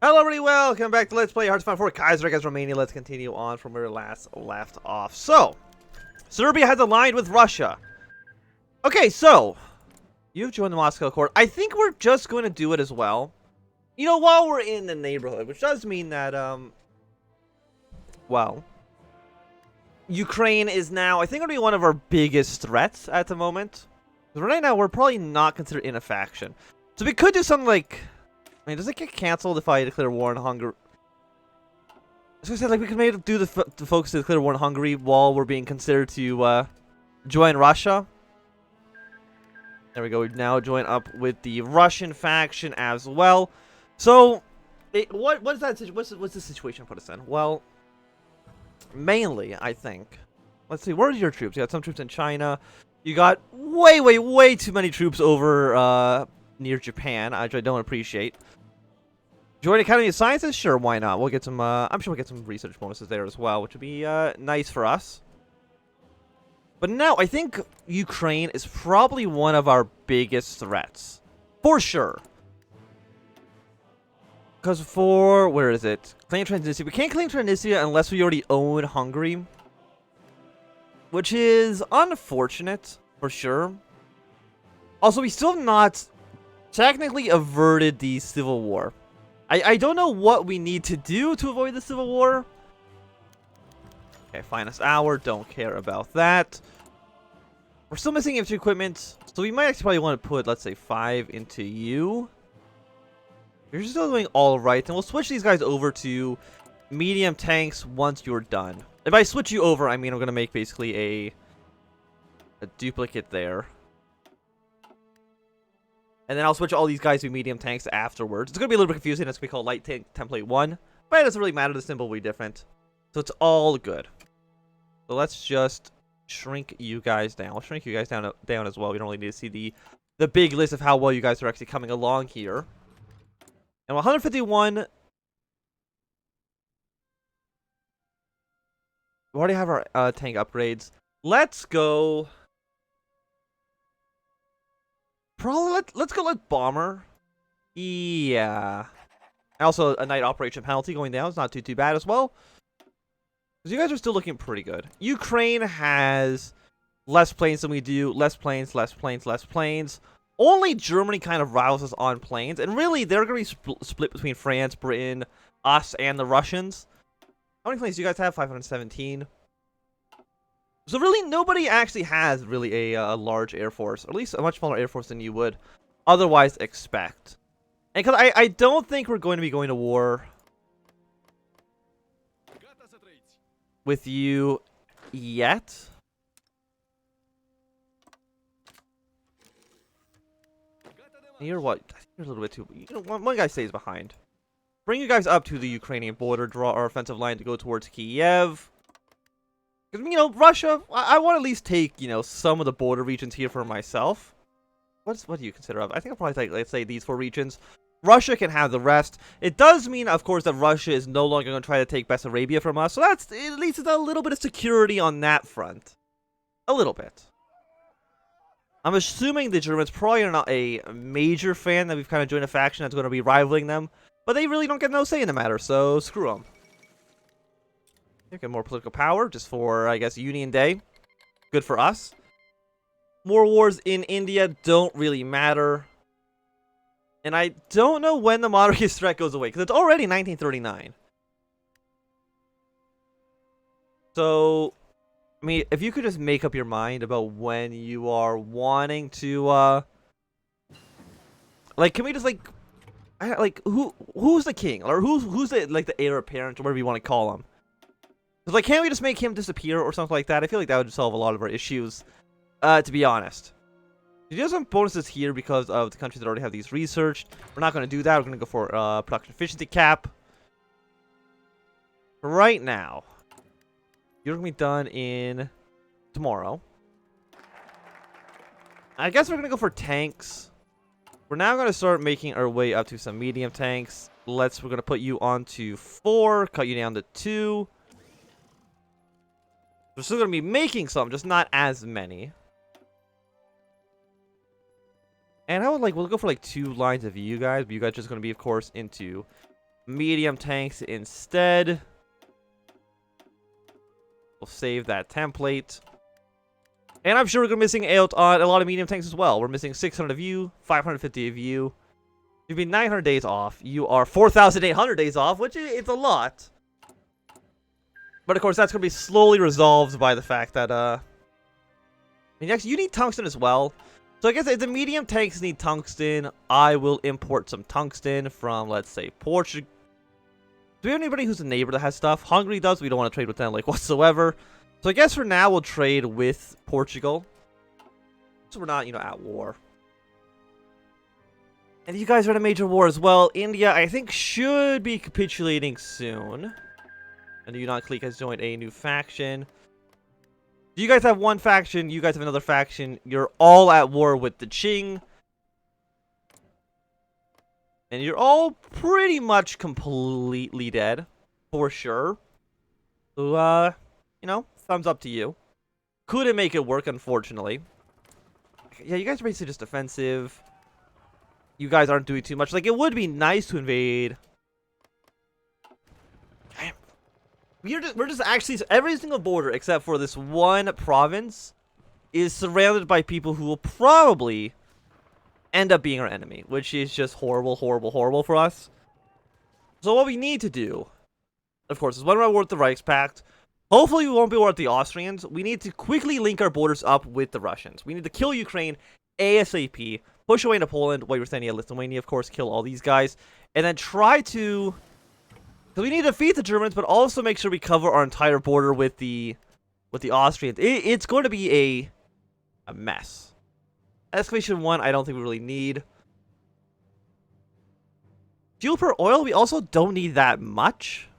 Hello everybody, welcome back to Let's Play Hearts-of-Iron 4 Kaiserreich Romania. Let's continue on from where we last left off. So, Serbia has aligned with Russia. Okay, so, you've joined the Moscow Accord. I think we're just going to do it as well. You know, while we're in the neighborhood, which does mean that, well, Ukraine is now, I think, going to be one of our biggest threats at the moment. Because right now, we're probably not considered in a faction. So we could do something like... I mean, does it get cancelled if I declare war on Hungary? I was gonna say, like, we could maybe do the focus to declare war on Hungary while we're being considered to join Russia. There we go. We now join up with the Russian faction as well. So, what's the situation put us in? Well, mainly, I think. Let's see. Where are your troops? You got some troops in China. You got way too many troops over near Japan, which I don't appreciate. Join Academy of Sciences? Sure, why not? We'll get some, I'm sure we'll get some research bonuses there as well, which would be, nice for us. But now, I think Ukraine is probably one of our biggest threats. For sure. Because where is it? Claim Transnistria. We can't claim Transnistria unless we already own Hungary. Which is unfortunate, for sure. Also, we still have not technically averted the civil war. I don't know what we need to do to avoid the civil war. Okay, finest hour. Don't care about that. We're still missing infantry equipment. So we might actually probably want to put, let's say, 5 into you. You're still doing all right. And we'll switch these guys over to medium tanks once you're done. If I switch you over, I mean I'm going to make basically a duplicate there. And then I'll switch all these guys to medium tanks afterwards. It's going to be a little bit confusing. It's going to be called Light Tank Template 1. But it doesn't really matter. The symbol will be different. So it's all good. So let's just shrink you guys down. We'll shrink you guys down as well. We don't really need to see the big list of how well you guys are actually coming along here. And 151... We already have our tank upgrades. Let's go... Probably let's go with bomber. Yeah. Also, a night operation penalty going down is not too bad as well. Because you guys are still looking pretty good. Ukraine has less planes than we do. Less planes, less planes, less planes. Only Germany kind of rivals us on planes. And really, they're going to be split between France, Britain, us, and the Russians. How many planes do you guys have? 517. So really, nobody actually has really a large air force, or at least a much smaller air force than you would otherwise expect. And because I don't think we're going to be going to war with you yet. You're what? I think you're a little bit too... You know, one guy stays behind. Bring you guys up to the Ukrainian border, draw our offensive line to go towards Kiev. Because, you know, Russia, I want to at least take, you know, some of the border regions here for myself. What do you consider of? I think I'll probably take, let's say, these 4 regions. Russia can have the rest. It does mean, of course, that Russia is no longer going to try to take Bessarabia from us. So that's, at least it's a little bit of security on that front. A little bit. I'm assuming the Germans probably are not a major fan that we've kind of joined a faction that's going to be rivaling them. But they really don't get no say in the matter, so screw them. Get more political power, just for, I guess, Union Day. Good for us. More wars in India don't really matter. And I don't know when the monarchist threat goes away, because it's already 1939. So, I mean, if you could just make up your mind about when you are wanting to, like, can we just, like, who's the king? Or who's the, like, the heir apparent, or whatever you want to call him? Like, can't we just make him disappear or something like that? I feel like that would solve a lot of our issues, to be honest. You do have some bonuses here because of the countries that already have these researched. We're not going to do that. We're going to go for production efficiency cap. Right now, you're going to be done in tomorrow. I guess we're going to go for tanks. We're now going to start making our way up to some medium tanks. We're going to put you on to 4, cut you down to 2. We're still going to be making some, just not as many. And I would we'll go for 2 lines of you guys. But you guys are just going to be, of course, into medium tanks instead. We'll save that template. And I'm sure we're missing out on a lot of medium tanks as well. We're missing 600 of you, 550 of you. You've been 900 days off. You are 4,800 days off, which is a lot. But of course, that's going to be slowly resolved by the fact that, I mean, actually, you need tungsten as well. So I guess if the medium tanks need tungsten, I will import some tungsten from, let's say, Portugal. Do we have anybody who's a neighbor that has stuff? Hungary does. We don't want to trade with them, like, whatsoever. So I guess for now, we'll trade with Portugal. So we're not, you know, at war. And you guys are in a major war as well. India, I think, should be capitulating soon. And the Yunnan clique has joined a new faction. You guys have one faction. You guys have another faction. You're all at war with the Qing. And you're all pretty much completely dead. For sure. So, you know, thumbs up to you. Couldn't make it work, unfortunately. Yeah, you guys are basically just defensive. You guys aren't doing too much. Like, it would be nice to invade. We're just actually, every single border except for this one province is surrounded by people who will probably end up being our enemy, which is just horrible, horrible, horrible for us. So what we need to do, of course, is when we're at war with the Reichspakt, hopefully we won't be war with the Austrians. We need to quickly link our borders up with the Russians. We need to kill Ukraine ASAP, push away into Poland, while you're standing at Lithuania, of course, kill all these guys, and then try to... So we need to defeat the Germans, but also make sure we cover our entire border with the Austrians. It's going to be a mess. Excavation 1, I don't think we really need. Fuel per oil, we also don't need that much.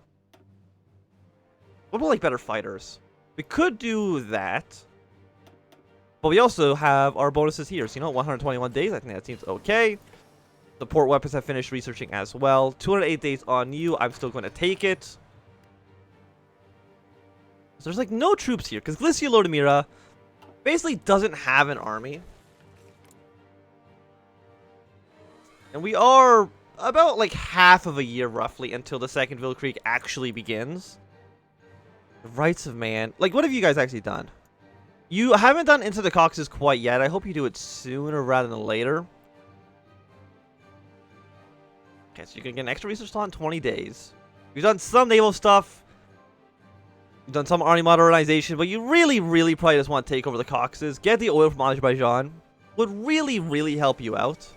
What about, like, better fighters? We could do that. But we also have our bonuses here. So, you know, 121 days, I think that seems okay. Support weapons have finished researching as well. 208 days on you. I'm still going to take it. So there's like no troops here because Galicia Lodimira basically doesn't have an army. And we are about like half of a year roughly until the Second Weltkrieg actually begins. The Rights of Man. Like, what have you guys actually done? You haven't done Into the Caucasus quite yet. I hope you do it sooner rather than later. Okay, so you can get an extra research slot in 20 days. You've done some naval stuff. You've done some army modernization, but you really, really probably just want to take over the Caucasus. Get the oil from Azerbaijan. Would really, really help you out.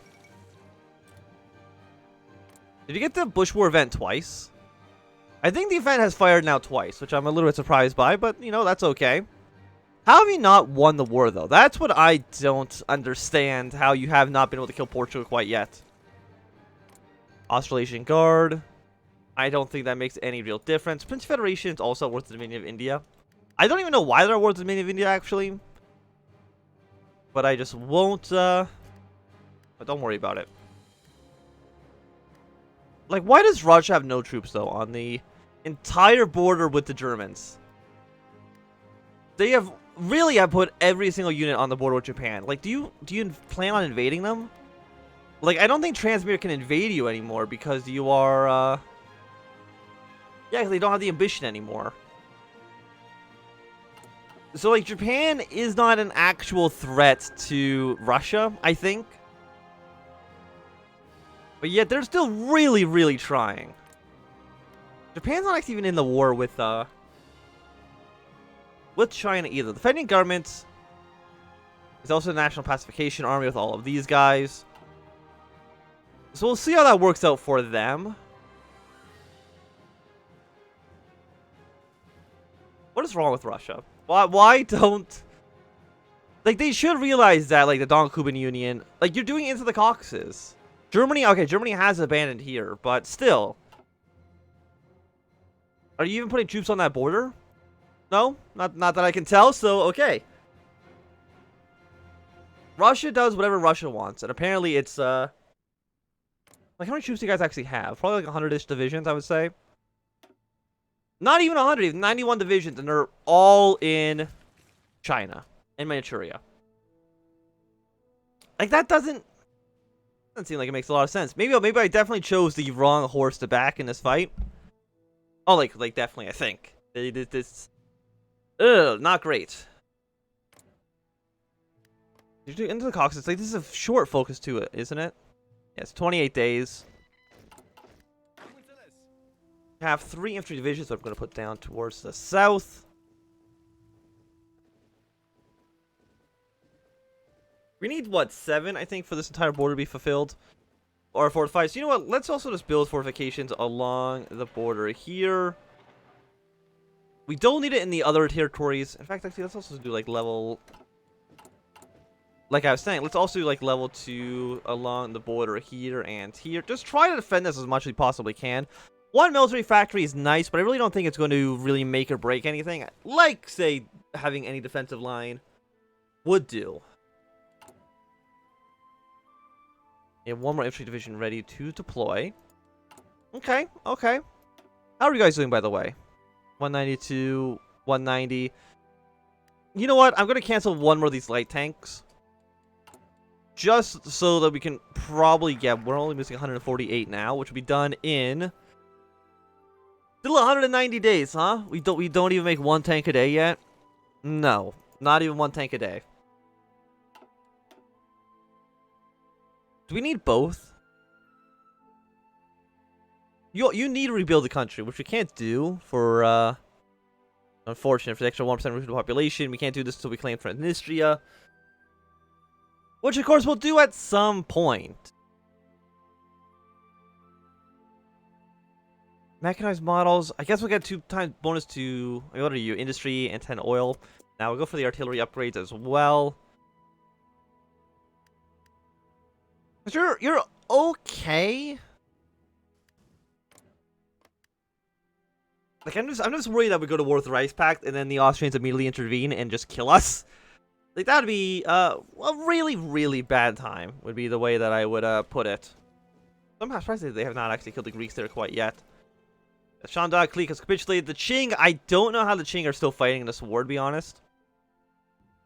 Did you get the Bush War event twice? I think the event has fired now twice, which I'm a little bit surprised by, but, you know, that's okay. How have you not won the war, though? That's what I don't understand, how you have not been able to kill Portugal quite yet. Australasian Guard. I don't think that makes any real difference. Prince Federation is also worth the Dominion of India. I don't even know why they're worth the Dominion of India, actually. But I just won't, but don't worry about it. Like, why does Russia have no troops, though, on the entire border with the Germans? They have really have put every single unit on the border with Japan. Like, do you plan on invading them? Like, I don't think Transmere can invade you anymore because you are, yeah, they don't have the ambition anymore. So, like, Japan is not an actual threat to Russia, I think. But yet, they're still really, really trying. Japan's not actually even in the war with China either. The defending government is also the National Pacification Army with all of these guys. So we'll see how that works out for them. What is wrong with Russia? Why don't... Like, they should realize that, like, the Don-Kuban Union... Like, you're doing it into the Caucasus. Germany... Okay, Germany has abandoned here, but still. Are you even putting troops on that border? No? Not that I can tell, so okay. Russia does whatever Russia wants, and apparently it's, like, how many troops do you guys actually have? Probably like 100-ish divisions, I would say. Not even 100, even 91 divisions, and they're all in China and Manchuria. Like, that doesn't... Doesn't seem like it makes a lot of sense. Maybe I definitely chose the wrong horse to back in this fight. Oh, like definitely, I think. This, not great. Did you do into the Caucasus? Like, this is a short focus to it, isn't it? Yes, 28 days. Have 3 infantry divisions that I'm going to put down towards the south. We need, what, 7, I think, for this entire border to be fulfilled? Or fortified. So, you know what? Let's also just build fortifications along the border here. We don't need it in the other territories. In fact, actually, let's also do, like, level... Like I was saying, let's also do, like, level 2 along the border here and here. Just try to defend this as much as we possibly can. One military factory is nice, but I really don't think it's going to really make or break anything. Like, say, having any defensive line would do. Yeah, 1 more infantry division ready to deploy. Okay, okay. How are you guys doing, by the way? 192, 190. You know what? I'm going to cancel 1 more of these light tanks. Just so that we can probably get... We're only missing 148 now, which will be done in... Still 190 days, huh? We don't even make 1 tank a day yet? No. Not even 1 tank a day. Do we need both? You need to rebuild the country, which we can't do for, unfortunate, for the extra 1% of the population. We can't do this until we claim Transnistria. Which, of course, we'll do at some point. Mechanized models. I guess we'll get 2 times bonus to... What are you? Industry and 10 oil. Now we'll go for the artillery upgrades as well. But you're okay. Like I'm just worried that we go to war with the Reichs Pact and then the Austrians immediately intervene and just kill us. Like that'd be a really, really bad time. Would be the way that I would put it. I'm surprised that they have not actually killed the Greeks there quite yet. Shandong clique has capitulated. The Qing, I don't know how the Qing are still fighting in this war, to be honest.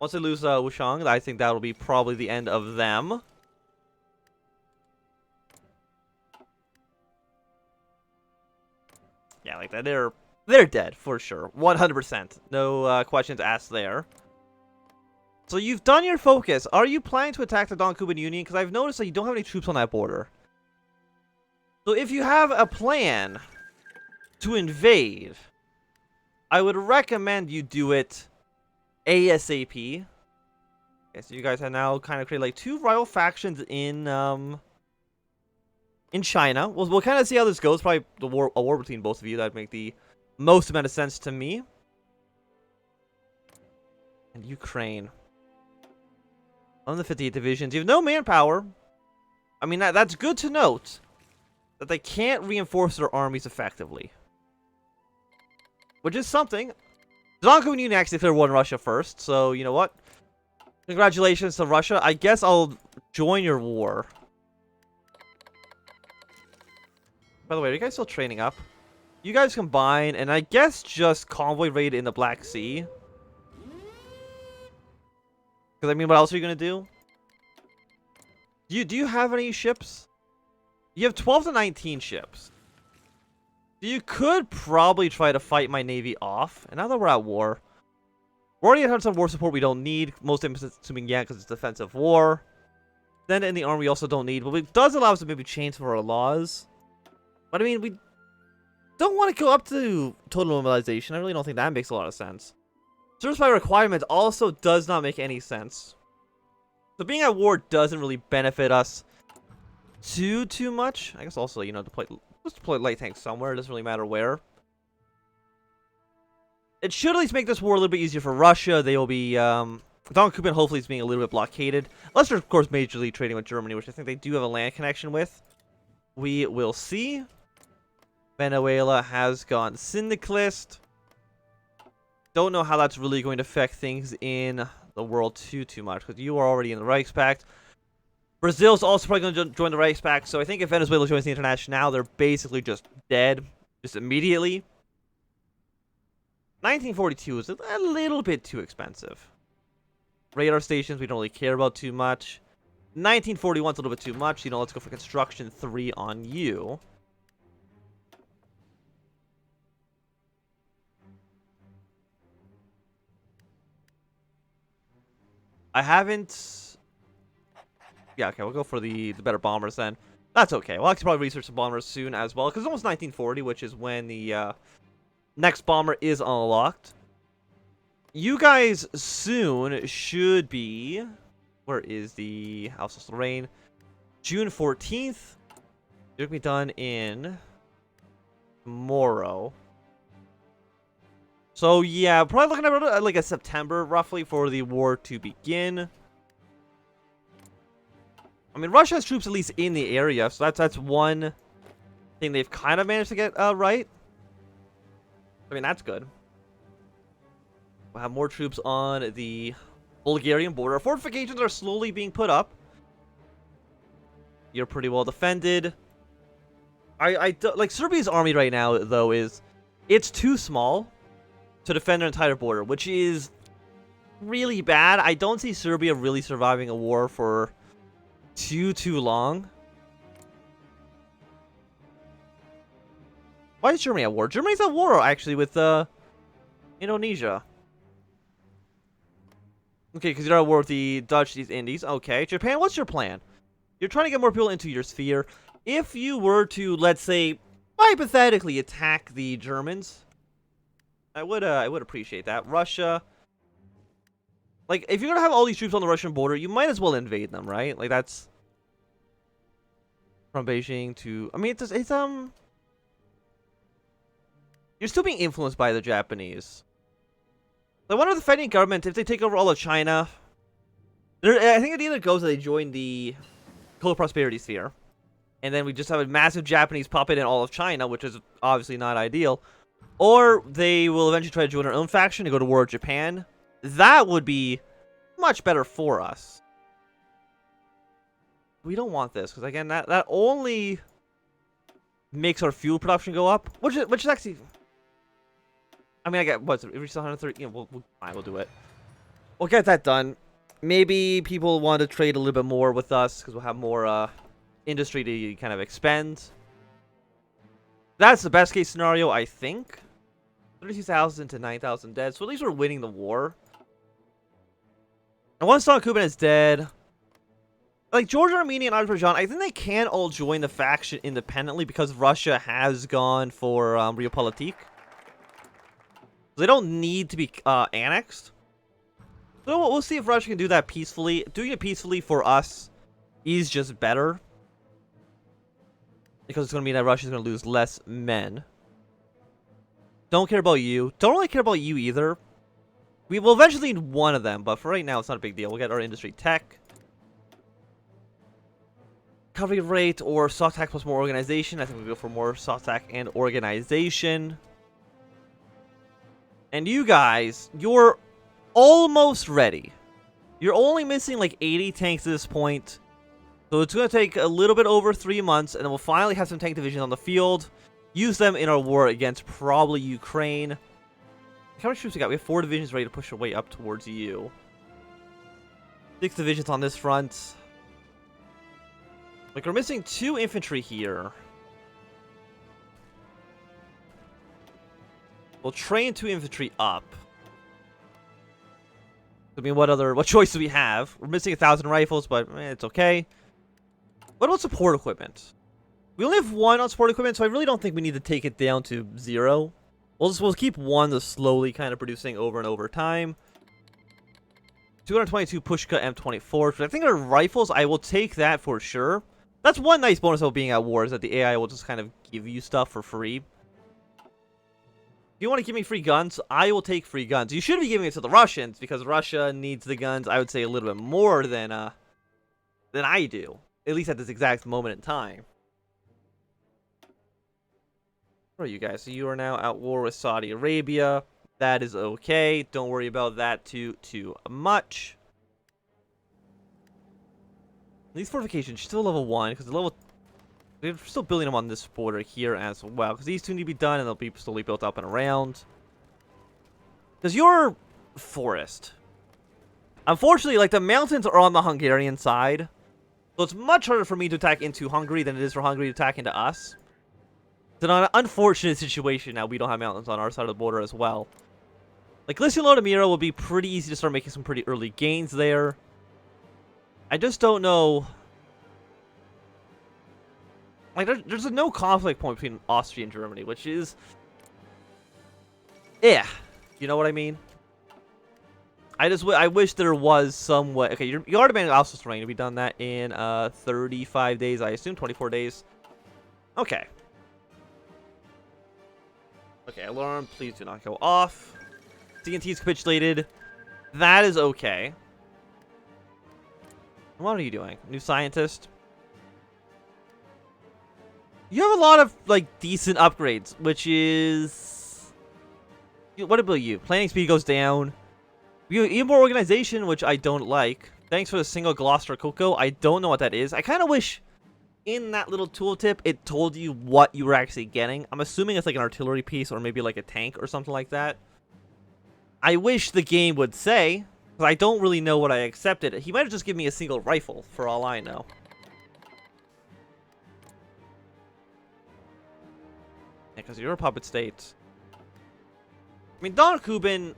Once they lose Wushang, I think that'll be probably the end of them. Yeah, like that. They're dead for sure, 100%. No questions asked there. So you've done your focus. Are you planning to attack the Don-Kuban Union? Because I've noticed that you don't have any troops on that border. So if you have a plan to invade, I would recommend you do it ASAP. Okay, so you guys have now kind of created like 2 rival factions in China. We'll kind of see how this goes. Probably a war between both of you. That'd make the most amount of sense to me. And Ukraine. On the 58 divisions, you have no manpower. I mean, that's good to note. That they can't reinforce their armies effectively. Which is something. The Don-Kuban Union actually declared war on Russia first, so you know what? Congratulations to Russia. I guess I'll join your war. By the way, are you guys still training up? You guys combine, and I guess just convoy raid in the Black Sea. Because, I mean, what else are you going to do? Do you have any ships? You have 12 to 19 ships. You could probably try to fight my navy off. And now that we're at war, we're already at some war support we don't need. Most assuming, yeah, because it's defensive war. Then in the army we also don't need. But it does allow us to maybe change some of our laws. But, I mean, we don't want to go up to total mobilization. I really don't think that makes a lot of sense. Service by requirement also does not make any sense. So being at war doesn't really benefit us too much. I guess also, you know, let's deploy light tanks somewhere. It doesn't really matter where. It should at least make this war a little bit easier for Russia. They will be, Don-Kuban hopefully is being a little bit blockaded. Unless they're, of course, majorly trading with Germany, which I think they do have a land connection with. We will see. Venezuela has gone syndicalist. Don't know how that's really going to affect things in the world too much, because you are already in the Reichspakt. Brazil's also probably going to join the Reichspakt, so I think if Venezuela joins the International, they're basically just dead, just immediately. 1942 is a little bit too expensive. Radar stations we don't really care about too much. 1941's a little bit too much. You know, let's go for construction 3 on you. I haven't... Yeah, okay, we'll go for the better bombers then. That's okay. We'll actually probably research the bombers soon as well, because it's almost 1940, which is when the next bomber is unlocked. You guys soon should be... Where is the House of Lorraine? June 14th. It'll be done in tomorrow. So yeah, probably looking at like a September roughly for the war to begin. I mean, Russia has troops at least in the area, so that's one thing they've kind of managed to get right. I mean, that's good. We'll have more troops on the Bulgarian border. Fortifications are slowly being put up. You're pretty well defended. Like Serbia's army right now though it's too small to defend their entire border, which is really bad. I don't see Serbia really surviving a war for too long. Why is Germany at war? Germany's at war actually with Indonesia. Okay, because you're at war with the Dutch East Indies. Okay, Japan, what's your plan? You're trying to get more people into your sphere. If you were to, let's say, hypothetically attack the Germans, I would appreciate that. Russia, like, if you're gonna have all these troops on the Russian border, you might as well invade them, right? Like, that's from Beijing to, I mean, it's you're still being influenced by the Japanese. I wonder if the fighting government, if they take over all of China, I think it either goes that they join the co-prosperity sphere, and then we just have a massive Japanese puppet in all of China, which is obviously not ideal, or they will eventually try to join their own faction and go to war with Japan. That would be much better for us. We don't want this, because again, that only makes our fuel production go up, which is actually... I mean, I get, what's it, if we still 130, you know, we'll do it. We'll get that done. Maybe people want to trade a little bit more with us, because we'll have more industry to kind of expend. That's the best case scenario, I think. 32,000 to 9,000 dead, so at least we're winning the war. And once Don Kuban is dead, like Georgia, Armenia, and Azerbaijan, I think they can all join the faction independently because Russia has gone for Realpolitik. They don't need to be annexed. So we'll see if Russia can do that peacefully. Doing it peacefully for us is just better, because it's going to mean that Russia's going to lose less men. Don't care about you. Don't really care about you either. We will eventually need one of them, but for right now, it's not a big deal. We'll get our industry tech. Recovery rate or soft tax plus more organization. I think we'll go for more soft tax and organization. And you guys, you're almost ready. You're only missing like 80 tanks at this point. So it's going to take a little bit over 3 months, and then we'll finally have some tank divisions on the field. Use them in our war against probably Ukraine. How many troops we got? We have 4 divisions ready to push our way up towards you. 6 divisions on this front. Like, we're missing 2 infantry here. We'll train 2 infantry up. I mean, what choice do we have? We're missing 1,000 rifles, but it's okay. What about support equipment? We only have 1 on support equipment, so I really don't think we need to take it down to 0. We'll keep 1 to slowly kind of producing over and over time. 222 Pushka M24. I think our rifles, I will take that for sure. That's one nice bonus about being at war, is that the AI will just kind of give you stuff for free. If you want to give me free guns, I will take free guns. You should be giving it to the Russians, because Russia needs the guns, I would say, a little bit more than I do. At least at this exact moment in time. Where are you guys? So you are now at war with Saudi Arabia. That is okay. Don't worry about that too much. These fortifications still level 1, because they're still building them on this border here as well, because these 2 need to be done, and they'll be slowly built up and around. Because your forest, unfortunately, like, the mountains are on the Hungarian side, So it's much harder for me to attack into Hungary than it is for Hungary to attack into us. It's an unfortunate situation now we don't have mountains on our side of the border as well. Like, Lysian Lodomira will be pretty easy to start making some pretty early gains there. I just don't know. Like, there's a no conflict point between Austria and Germany, which is... yeah. You know what I mean? I wish there was some way... okay, you are demanding Alsace Lorraine. We've done that in 35 days, I assume. 24 days. Okay. Okay, alarm. Please do not go off. CNT's capitulated. That is okay. What are you doing? New scientist? You have a lot of, like, decent upgrades, which is... what about you? Planning speed goes down. You have even more organization, which I don't like. Thanks for the single Gloucester Cocoa. I don't know what that is. I kind of wish in that little tooltip it told you what you were actually getting. I'm assuming it's like an artillery piece or maybe like a tank or something like that. I wish the game would say, because I don't really know what I accepted. He might have just given me a single rifle, for all I know. Yeah, because you're a puppet state. I mean, Don Kubin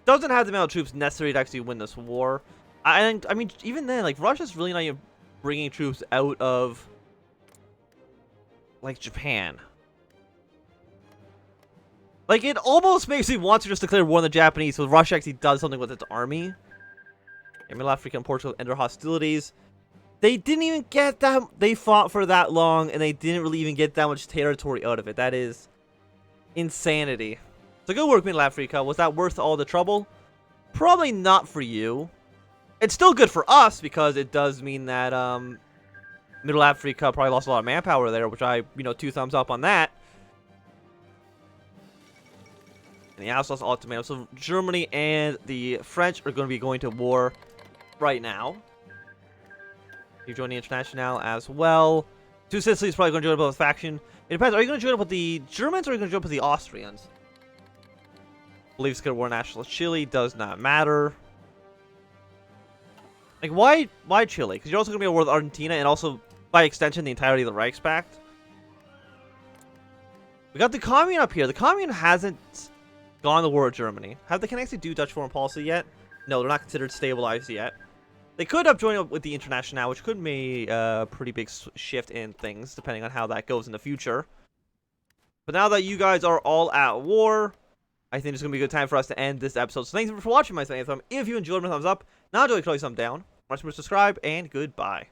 doesn't have the amount of troops necessary to actually win this war. I mean, even then, like, Russia's really not even bringing troops out of, like, Japan. Like, it almost makes me want to just declare war on the Japanese so Russia actually does something with its army. Middle Africa and Portugal enter hostilities. They didn't even get that... they fought for that long, and they didn't really even get that much territory out of it. That is insanity. So good work, Middle Africa. Was that worth all the trouble? Probably not for you. It's still good for us, because it does mean that Middle Africa probably lost a lot of manpower there, which I, 2 thumbs up on that. And the Alsace ultimatum. So Germany and the French are going to be going to war right now. You join the International as well. Two Sicily's probably going to join up with a faction. It depends. Are you going to join up with the Germans or are you going to join up with the Austrians? Believes it's going to war nationalist Chile. Does not matter. Like, why Chile? Because you're also going to be at war with Argentina and also, by extension, the entirety of the Reichspakt. We got the Commune up here. The Commune hasn't gone to war with Germany. Have they can actually do Dutch foreign policy yet? No, they're not considered stabilized yet. They could have joined up with the International, which could be a pretty big shift in things, depending on how that goes in the future. But now that you guys are all at war, I think it's going to be a good time for us to end this episode. So thanks for watching my thumb. If you enjoyed, my thumbs up. Not enjoyed, throw a thumb down. Watch, subscribe, and goodbye.